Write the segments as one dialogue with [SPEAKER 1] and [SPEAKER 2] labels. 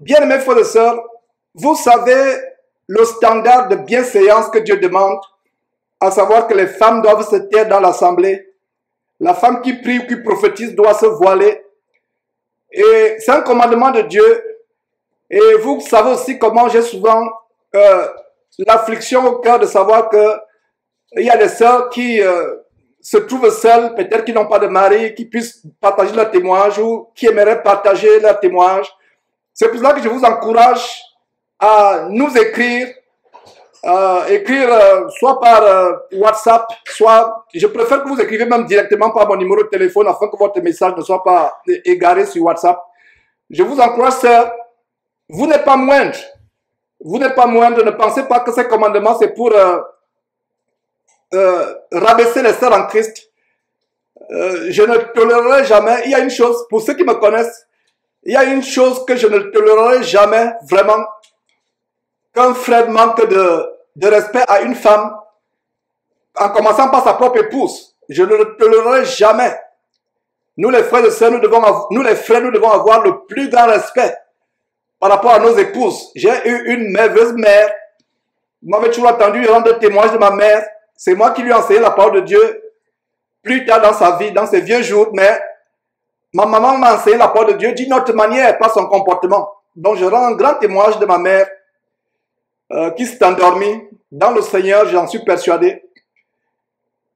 [SPEAKER 1] Bien-aimés frères et sœurs, vous savez le standard de bienséance que Dieu demande, à savoir que les femmes doivent se taire dans l'assemblée. La femme qui prie ou qui prophétise doit se voiler. Et c'est un commandement de Dieu. Et vous savez aussi comment j'ai souvent l'affliction au cœur de savoir que il y a des sœurs qui se trouvent seules, peut-être qui n'ont pas de mari, qui puissent partager leur témoignage ou qui aimeraient partager leur témoignage. C'est pour cela que je vous encourage à nous écrire, soit par WhatsApp, soit, je préfère que vous écrivez même directement par mon numéro de téléphone afin que votre message ne soit pas égaré sur WhatsApp. Je vous encourage, sœurs, vous n'êtes pas moindre. Vous n'êtes pas moindre, ne pensez pas que ces commandements c'est pour rabaisser les sœurs en Christ. Je ne tolérerai jamais, il y a une chose, pour ceux qui me connaissent, il y a une chose que je ne tolérerai jamais, vraiment, qu'un frère manque de respect à une femme, en commençant par sa propre épouse. Je ne le tolérerai jamais. Nous les frères et sœurs, nous devons avoir le plus grand respect par rapport à nos épouses. J'ai eu une merveilleuse mère. Vous m'avez toujours entendu rendre témoignage de ma mère. C'est moi qui lui ai enseigné la parole de Dieu plus tard dans sa vie, dans ses vieux jours, mais ma maman m'a enseigné la parole de Dieu d'une autre manière, pas son comportement. Donc je rends un grand témoignage de ma mère qui s'est endormie dans le Seigneur, j'en suis persuadé.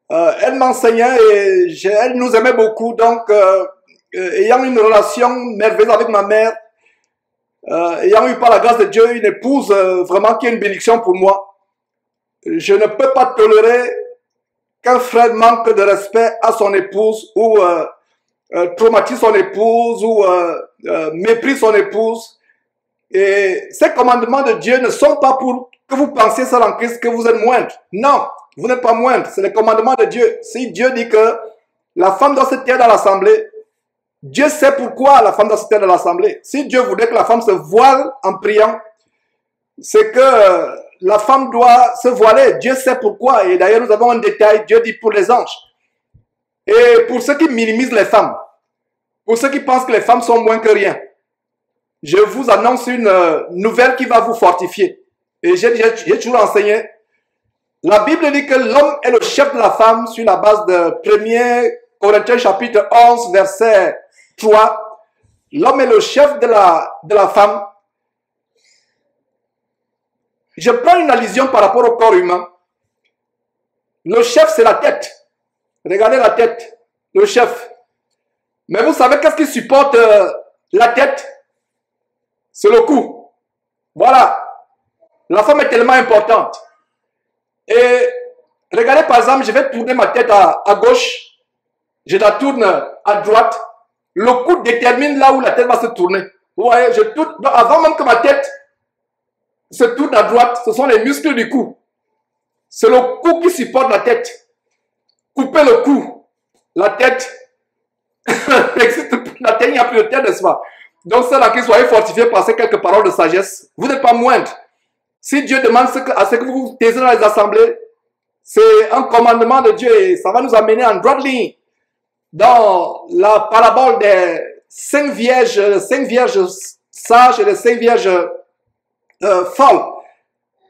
[SPEAKER 1] Elle m'enseignait et elle nous aimait beaucoup, donc ayant une relation merveilleuse avec ma mère, ayant eu par la grâce de Dieu une épouse vraiment qui est une bénédiction pour moi, je ne peux pas tolérer qu'un frère manque de respect à son épouse ou traumatise son épouse ou méprise son épouse. Et ces commandements de Dieu ne sont pas pour que vous pensiez seul en Christ que vous êtes moindre. Non, vous n'êtes pas moindre. C'est les commandements de Dieu. Si Dieu dit que la femme doit se taire dans l'assemblée, Dieu sait pourquoi la femme doit se taire dans l'assemblée. Si Dieu voulait que la femme se voile en priant, c'est que la femme doit se voiler. Dieu sait pourquoi. Et d'ailleurs, nous avons un détail. Dieu dit pour les anges. Et pour ceux qui minimisent les femmes, pour ceux qui pensent que les femmes sont moins que rien, je vous annonce une nouvelle qui va vous fortifier. Et j'ai toujours enseigné. La Bible dit que l'homme est le chef de la femme sur la base de 1 Corinthiens chapitre 11 verset 3. L'homme est le chef de la femme. Je prends une allusion par rapport au corps humain. Le chef, c'est la tête. Regardez la tête, le chef. Mais vous savez qu'est-ce qui supporte la tête? C'est le cou. Voilà. La femme est tellement importante. Et regardez par exemple, je vais tourner ma tête à gauche. Je la tourne à droite. Le cou détermine là où la tête va se tourner. Vous voyez, je tourne. Donc avant même que ma tête se tourne à droite, ce sont les muscles du cou. C'est le cou qui supporte la tête. Coupez le cou. La tête n'existe plus. La tête, il n'y a plus de tête, n'est-ce pas? Donc, ceux-là qui soyez fortifiés par ces quelques paroles de sagesse, vous n'êtes pas moindre. Si Dieu demande à ce que vous vous taisez dans les assemblées, c'est un commandement de Dieu et ça va nous amener en droite ligne dans la parabole des 5 vierges sages et les 5 vierges folles.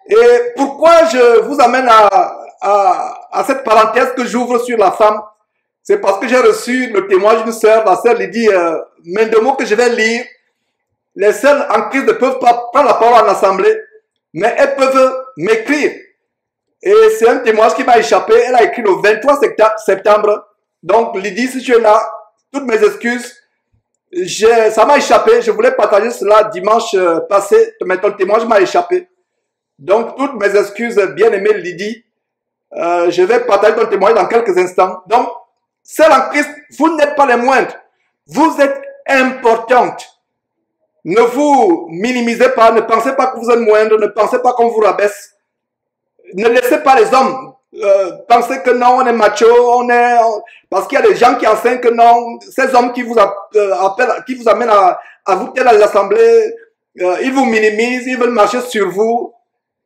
[SPEAKER 1] Et pourquoi je vous amène à cette parenthèse que j'ouvre sur la femme? C'est parce que j'ai reçu le témoignage d'une sœur, la sœur Lydie Mendemo, que je vais lire. Les sœurs en Christ ne peuvent pas prendre la parole en assemblée, mais elles peuvent m'écrire. Et c'est un témoignage qui m'a échappé. Elle a écrit le 23 septembre. Donc Lydie, si tu es là, toutes mes excuses. Ça m'a échappé. Je voulais partager cela dimanche passé, mais ton témoignage m'a échappé. Donc toutes mes excuses, bien-aimée Lydie. Je vais partager ton témoignage dans quelques instants. Donc, celle en Christ, vous n'êtes pas les moindres. Vous êtes importantes. Ne vous minimisez pas, ne pensez pas que vous êtes moindre, ne pensez pas qu'on vous rabaisse. Ne laissez pas les hommes penser que non, on est macho, parce qu'il y a des gens qui enseignent que non, ces hommes qui vous appellent, qui vous amènent à vous taire dans les assemblées, ils vous minimisent, ils veulent marcher sur vous.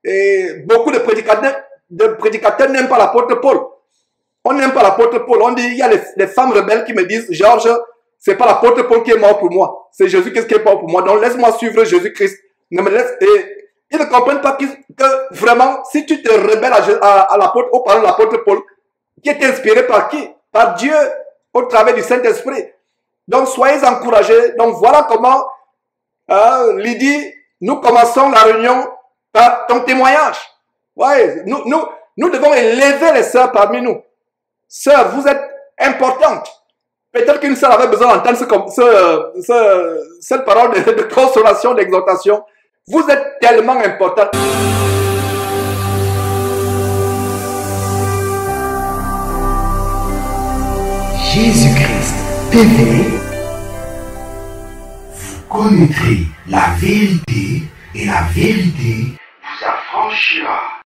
[SPEAKER 1] Et beaucoup de prédicateurs n'aiment pas l'apôtre Paul. On n'aime pas l'apôtre Paul. On dit, il y a les femmes rebelles qui me disent, Georges, C'est pas l'apôtre Paul qui est mort pour moi. C'est Jésus qui est mort pour moi. Donc laisse-moi suivre Jésus-Christ. Ne me laisse... Et ils ne comprennent pas que vraiment, si tu te rebelles à l'apôtre, au parole de l'apôtre Paul, qui est inspiré par qui? Par Dieu, au travers du Saint-Esprit. Donc soyez encouragés. Donc voilà comment, Lydie, nous commençons la réunion par ton témoignage. Ouais, nous devons élever les sœurs parmi nous. Sœurs, vous êtes importantes. Peut-être qu'une sœur avait besoin d'entendre cette parole de consolation, d'exhortation. Vous êtes tellement importantes.
[SPEAKER 2] Jésus-Christ TV, vous connaîtrez la vérité et la vérité vous affranchira.